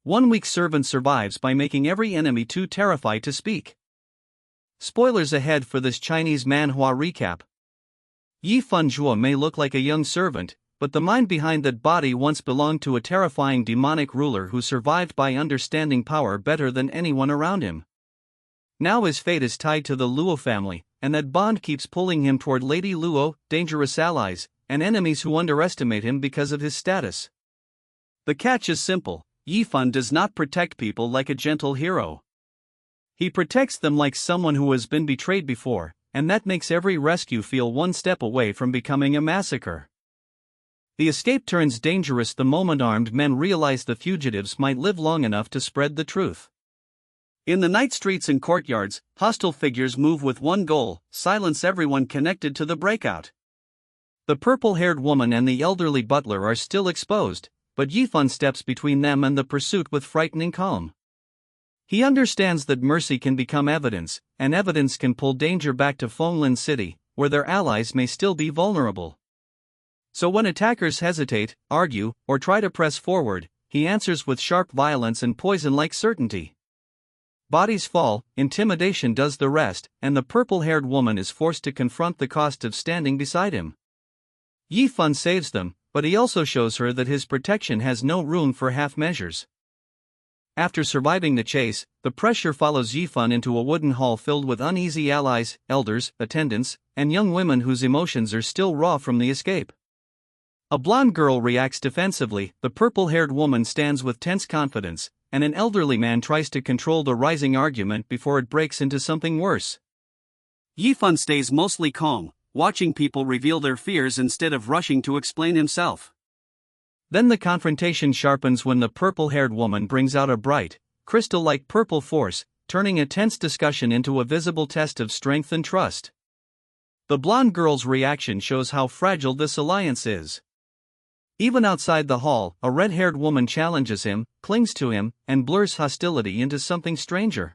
One weak servant survives by making every enemy too terrified to speak. Spoilers ahead for this Chinese manhua recap. Yi Fan Zhuo may look like a young servant, but the mind behind that body once belonged to a terrifying demonic ruler who survived by understanding power better than anyone around him. Now his fate is tied to the Luo family, and that bond keeps pulling him toward Lady Luo, dangerous allies, and enemies who underestimate him because of his status. The catch is simple: Yi Fan does not protect people like a gentle hero. He protects them like someone who has been betrayed before, and that makes every rescue feel one step away from becoming a massacre. The escape turns dangerous the moment armed men realize the fugitives might live long enough to spread the truth. In the night streets and courtyards, hostile figures move with one goal: silence everyone connected to the breakout. The purple-haired woman and the elderly butler are still exposed, but Yi Fan steps between them and the pursuit with frightening calm. He understands that mercy can become evidence, and evidence can pull danger back to Fenglin City, where their allies may still be vulnerable. So when attackers hesitate, argue, or try to press forward, he answers with sharp violence and poison-like certainty. Bodies fall, intimidation does the rest, and the purple-haired woman is forced to confront the cost of standing beside him. Yi Fan saves them, but he also shows her that his protection has no room for half measures. After surviving the chase, the pressure follows Yi Fan into a wooden hall filled with uneasy allies, elders, attendants, and young women whose emotions are still raw from the escape. A blonde girl reacts defensively, the purple-haired woman stands with tense confidence, and an elderly man tries to control the rising argument before it breaks into something worse. Yi Fan stays mostly calm, watching people reveal their fears instead of rushing to explain himself. Then the confrontation sharpens when the purple-haired woman brings out a bright, crystal-like purple force, turning a tense discussion into a visible test of strength and trust. The blonde girl's reaction shows how fragile this alliance is. Even outside the hall, a red-haired woman challenges him, clings to him, and blurs hostility into something stranger.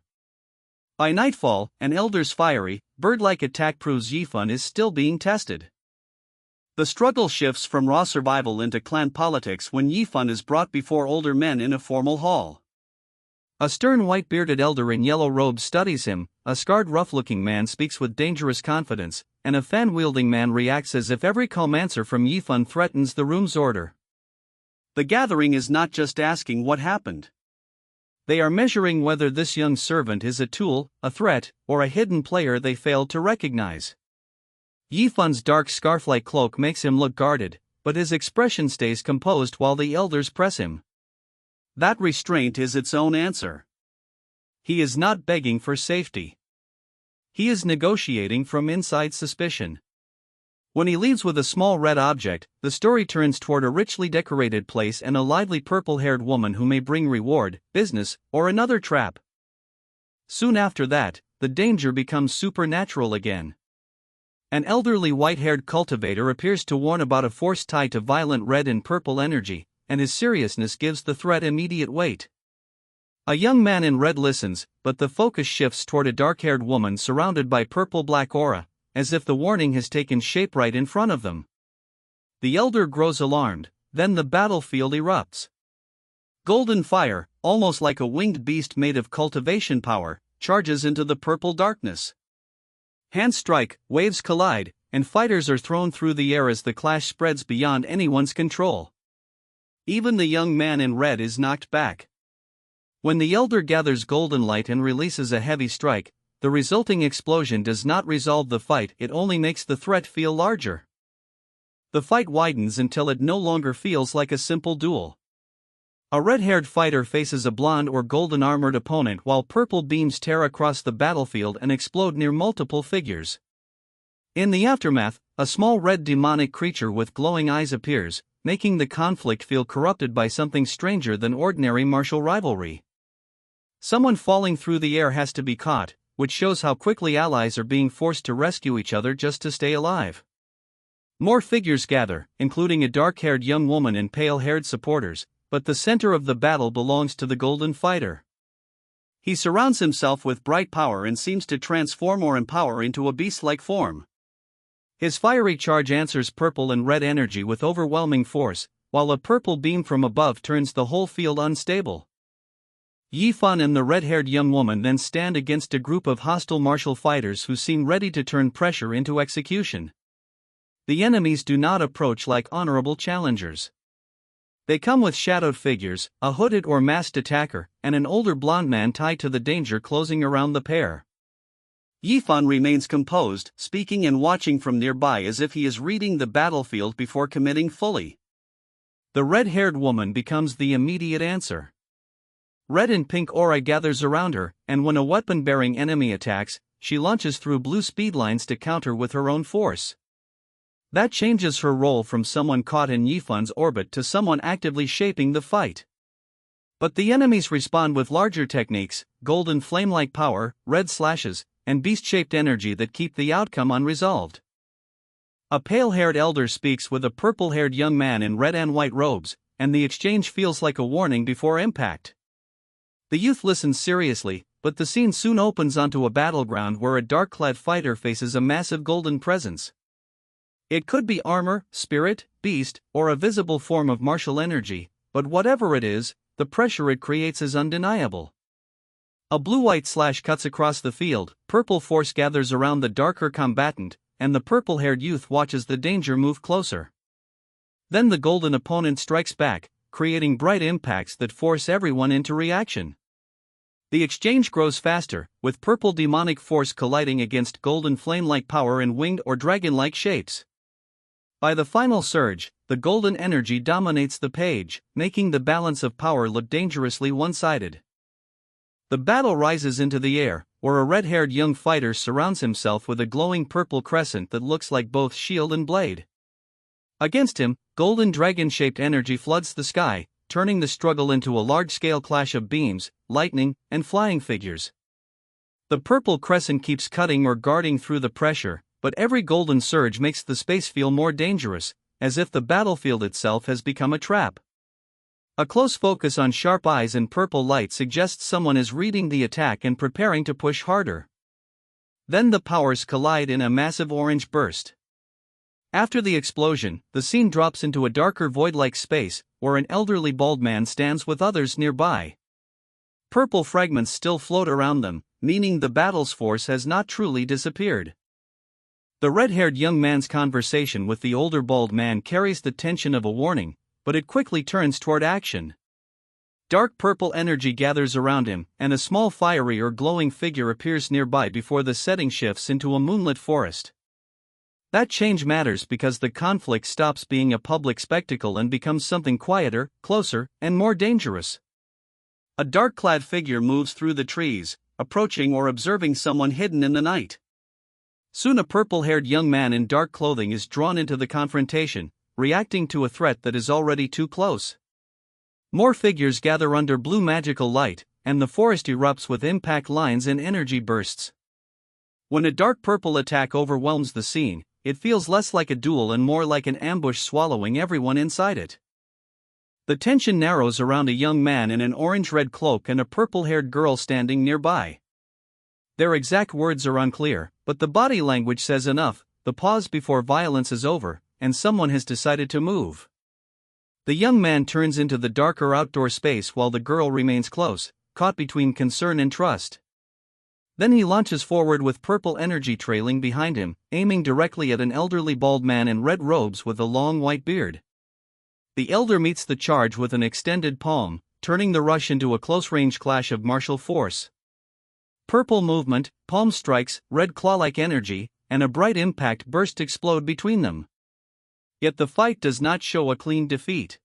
By nightfall, an elder's fiery, bird-like attack proves Yi Fan is still being tested. The struggle shifts from raw survival into clan politics when Yi Fan is brought before older men in a formal hall. A stern white-bearded elder in yellow robes studies him, a scarred rough-looking man speaks with dangerous confidence, and a fan-wielding man reacts as if every calm answer from Yi Fan threatens the room's order. The gathering is not just asking what happened. They are measuring whether this young servant is a tool, a threat, or a hidden player they failed to recognize. Yi Fan's dark scarf-like cloak makes him look guarded, but his expression stays composed while the elders press him. That restraint is its own answer. He is not begging for safety. He is negotiating from inside suspicion. When he leaves with a small red object, the story turns toward a richly decorated place and a lively purple-haired woman who may bring reward, business, or another trap. Soon after that, the danger becomes supernatural again. An elderly white-haired cultivator appears to warn about a force tied to violent red and purple energy, and his seriousness gives the threat immediate weight. A young man in red listens, but the focus shifts toward a dark-haired woman surrounded by purple-black aura, as if the warning has taken shape right in front of them. The elder grows alarmed, then the battlefield erupts. Golden fire, almost like a winged beast made of cultivation power, charges into the purple darkness. Hands strike, waves collide, and fighters are thrown through the air as the clash spreads beyond anyone's control. Even the young man in red is knocked back. When the elder gathers golden light and releases a heavy strike, the resulting explosion does not resolve the fight, it only makes the threat feel larger. The fight widens until it no longer feels like a simple duel. A red-haired fighter faces a blonde or golden-armored opponent while purple beams tear across the battlefield and explode near multiple figures. In the aftermath, a small red demonic creature with glowing eyes appears, making the conflict feel corrupted by something stranger than ordinary martial rivalry. Someone falling through the air has to be caught, which shows how quickly allies are being forced to rescue each other just to stay alive. More figures gather, including a dark-haired young woman and pale-haired supporters, but the center of the battle belongs to the Golden Fighter. He surrounds himself with bright power and seems to transform or empower into a beast-like form. His fiery charge answers purple and red energy with overwhelming force, while a purple beam from above turns the whole field unstable. Yi Fan and the red-haired young woman then stand against a group of hostile martial fighters who seem ready to turn pressure into execution. The enemies do not approach like honorable challengers. They come with shadowed figures, a hooded or masked attacker, and an older blonde man tied to the danger closing around the pair. Yi Fan remains composed, speaking and watching from nearby as if he is reading the battlefield before committing fully. The red-haired woman becomes the immediate answer. Red and pink aura gathers around her, and when a weapon-bearing enemy attacks, she launches through blue speed lines to counter with her own force. That changes her role from someone caught in Yi Fan's orbit to someone actively shaping the fight. But the enemies respond with larger techniques, golden flame-like power, red slashes, and beast-shaped energy that keep the outcome unresolved. A pale-haired elder speaks with a purple-haired young man in red and white robes, and the exchange feels like a warning before impact. The youth listens seriously, but the scene soon opens onto a battleground where a dark-clad fighter faces a massive golden presence. It could be armor, spirit, beast, or a visible form of martial energy, but whatever it is, the pressure it creates is undeniable. A blue-white slash cuts across the field, purple force gathers around the darker combatant, and the purple-haired youth watches the danger move closer. Then the golden opponent strikes back, creating bright impacts that force everyone into reaction. The exchange grows faster, with purple demonic force colliding against golden flame-like power in winged or dragon-like shapes. By the final surge, the golden energy dominates the page, making the balance of power look dangerously one-sided. The battle rises into the air, where a red-haired young fighter surrounds himself with a glowing purple crescent that looks like both shield and blade. Against him, golden dragon-shaped energy floods the sky, turning the struggle into a large-scale clash of beams, lightning, and flying figures. The purple crescent keeps cutting or guarding through the pressure, but every golden surge makes the space feel more dangerous, as if the battlefield itself has become a trap. A close focus on sharp eyes and purple light suggests someone is reading the attack and preparing to push harder. Then the powers collide in a massive orange burst. After the explosion, the scene drops into a darker void-like space, where an elderly bald man stands with others nearby. Purple fragments still float around them, meaning the battle's force has not truly disappeared. The red-haired young man's conversation with the older bald man carries the tension of a warning, but it quickly turns toward action. Dark purple energy gathers around him, and a small fiery or glowing figure appears nearby before the setting shifts into a moonlit forest. That change matters because the conflict stops being a public spectacle and becomes something quieter, closer, and more dangerous. A dark-clad figure moves through the trees, approaching or observing someone hidden in the night. Soon a purple-haired young man in dark clothing is drawn into the confrontation, reacting to a threat that is already too close. More figures gather under blue magical light, and the forest erupts with impact lines and energy bursts. When a dark purple attack overwhelms the scene, it feels less like a duel and more like an ambush swallowing everyone inside it. The tension narrows around a young man in an orange-red cloak and a purple-haired girl standing nearby. Their exact words are unclear, but the body language says enough. The pause before violence is over, and someone has decided to move. The young man turns into the darker outdoor space while the girl remains close, caught between concern and trust. Then he launches forward with purple energy trailing behind him, aiming directly at an elderly bald man in red robes with a long white beard. The elder meets the charge with an extended palm, turning the rush into a close-range clash of martial force. Purple movement, palm strikes, red claw-like energy, and a bright impact burst explode between them. Yet the fight does not show a clean defeat.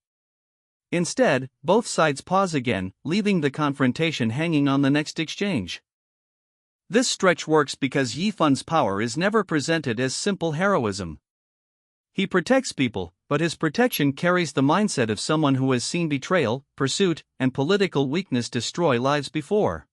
Instead, both sides pause again, leaving the confrontation hanging on the next exchange. This stretch works because Yi Fan's power is never presented as simple heroism. He protects people, but his protection carries the mindset of someone who has seen betrayal, pursuit, and political weakness destroy lives before.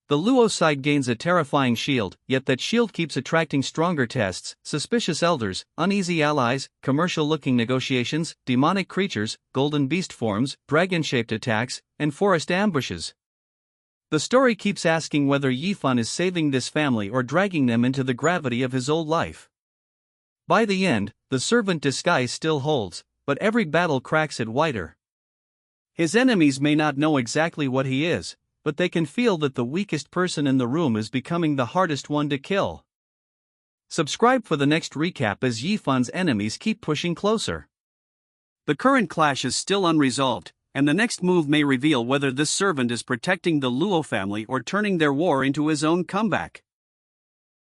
The Luo side gains a terrifying shield, yet that shield keeps attracting stronger tests: suspicious elders, uneasy allies, commercial-looking negotiations, demonic creatures, golden beast forms, dragon-shaped attacks, and forest ambushes. The story keeps asking whether Yi Fan is saving this family or dragging them into the gravity of his old life. By the end, the servant disguise still holds, but every battle cracks it wider. His enemies may not know exactly what he is, but they can feel that the weakest person in the room is becoming the hardest one to kill. Subscribe for the next recap as Yifan's enemies keep pushing closer. The current clash is still unresolved, and the next move may reveal whether this servant is protecting the Luo family or turning their war into his own comeback.